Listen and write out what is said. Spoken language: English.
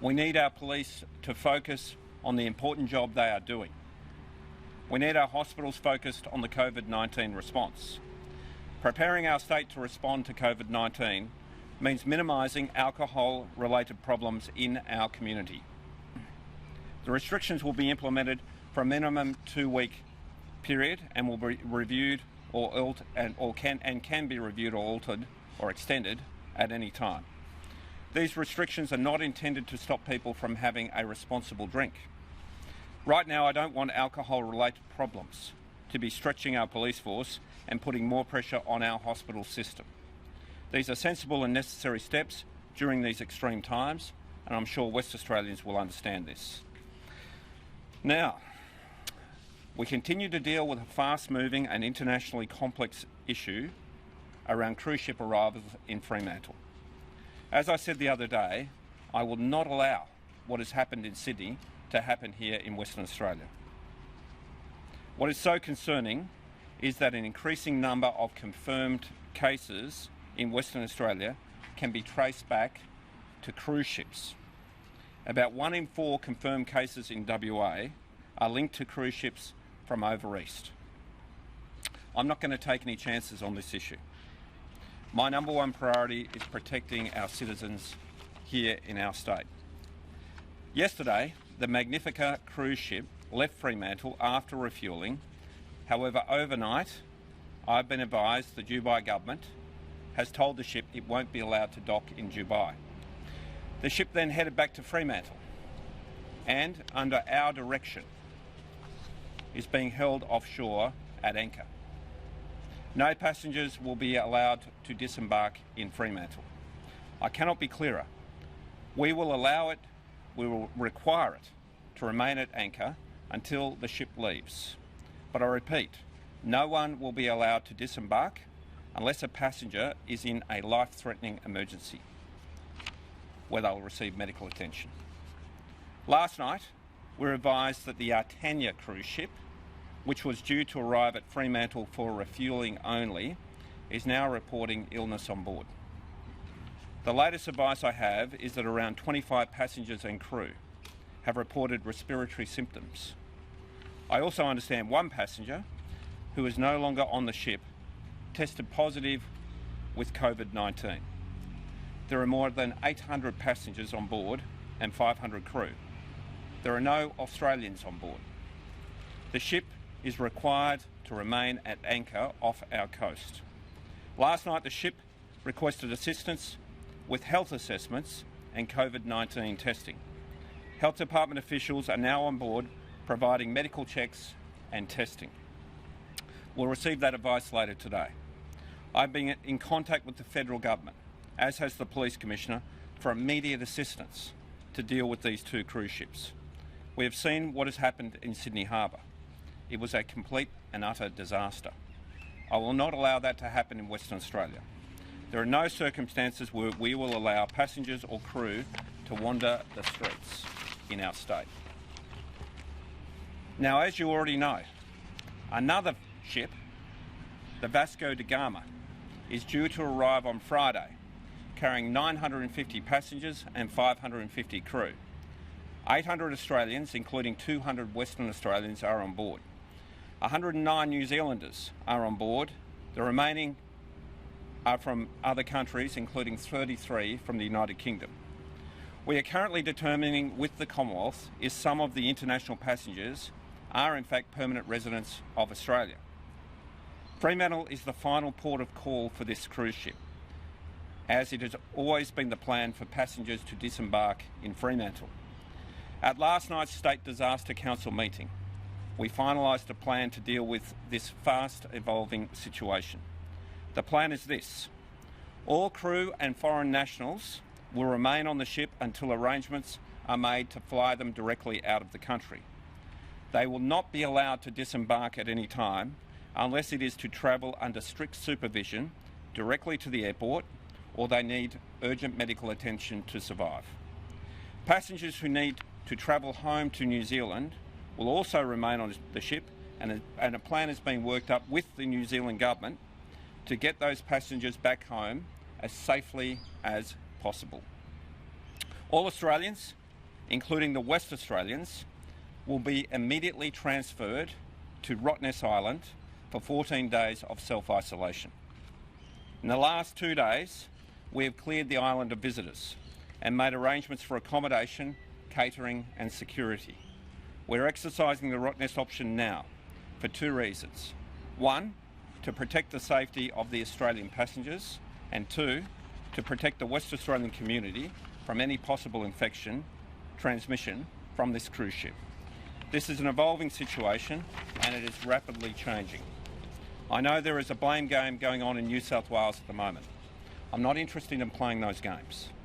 We need our police to focus on the important job they are doing. We need our hospitals focused on the COVID-19 response. Preparing our state to respond to COVID-19 means minimising alcohol-related problems in our community. The restrictions will be implemented for a minimum 2-week period and will be reviewed can be reviewed or altered or extended at any time. These restrictions are not intended to stop people from having a responsible drink. Right now, I don't want alcohol-related problems to be stretching our police force and putting more pressure on our hospital system. These are sensible and necessary steps during these extreme times, and I'm sure West Australians will understand this. Now, we continue to deal with a fast-moving and internationally complex issue around cruise ship arrivals in Fremantle. As I said the other day, I will not allow what has happened in Sydney to happen here in Western Australia. What is so concerning is that an increasing number of confirmed cases in Western Australia can be traced back to cruise ships. About 1 in 4 confirmed cases in WA are linked to cruise ships from over east. I'm not going to take any chances on this issue. My number one priority is protecting our citizens here in our state. Yesterday, the Magnifica cruise ship left Fremantle after refuelling. However, overnight, I've been advised the Dubai government has told the ship it won't be allowed to dock in Dubai. The ship then headed back to Fremantle and, under our direction, is being held offshore at anchor. No passengers will be allowed to disembark in Fremantle. I cannot be clearer. We will require it to remain at anchor until the ship leaves. But I repeat, no one will be allowed to disembark unless a passenger is in a life-threatening emergency, where they'll receive medical attention. Last night, we were advised that the Artania cruise ship, which was due to arrive at Fremantle for refuelling only, is now reporting illness on board. The latest advice I have is that around 25 passengers and crew have reported respiratory symptoms. I also understand one passenger, who is no longer on the ship, tested positive with COVID-19. There are more than 800 passengers on board and 500 crew. There are no Australians on board. The ship is required to remain at anchor off our coast. Last night, the ship requested assistance with health assessments and COVID-19 testing. Health Department officials are now on board providing medical checks and testing. We'll receive that advice later today. I've been in contact with the federal government, as has the Police Commissioner, for immediate assistance to deal with these 2 cruise ships. We have seen what has happened in Sydney Harbour. It was a complete and utter disaster. I will not allow that to happen in Western Australia. There are no circumstances where we will allow passengers or crew to wander the streets in our state. Now, as you already know, another ship, the Vasco da Gama, is due to arrive on Friday, carrying 950 passengers and 550 crew. 800 Australians, including 200 Western Australians, are on board. 109 New Zealanders are on board. The remaining are from other countries, including 33 from the United Kingdom. We are currently determining with the Commonwealth if some of the international passengers are in fact permanent residents of Australia. Fremantle is the final port of call for this cruise ship, as it has always been the plan for passengers to disembark in Fremantle. At last night's State Disaster Council meeting, we finalised a plan to deal with this fast-evolving situation. The plan is this: all crew and foreign nationals will remain on the ship until arrangements are made to fly them directly out of the country. They will not be allowed to disembark at any time unless it is to travel under strict supervision directly to the airport, or they need urgent medical attention to survive. Passengers who need to travel home to New Zealand will also remain on the ship, and a plan has been worked up with the New Zealand government to get those passengers back home as safely as possible. All Australians including the West Australians, will be immediately transferred to Rottnest Island for 14 days of self-isolation. In the last 2 days, we have cleared the island of visitors and made arrangements for accommodation, catering and security. We're exercising the Rottnest option now for 2 reasons. 1, to protect the safety of the Australian passengers, and 2, to protect the West Australian community from any possible transmission from this cruise ship. This is an evolving situation and it is rapidly changing. I know there is a blame game going on in New South Wales at the moment. I'm not interested in playing those games.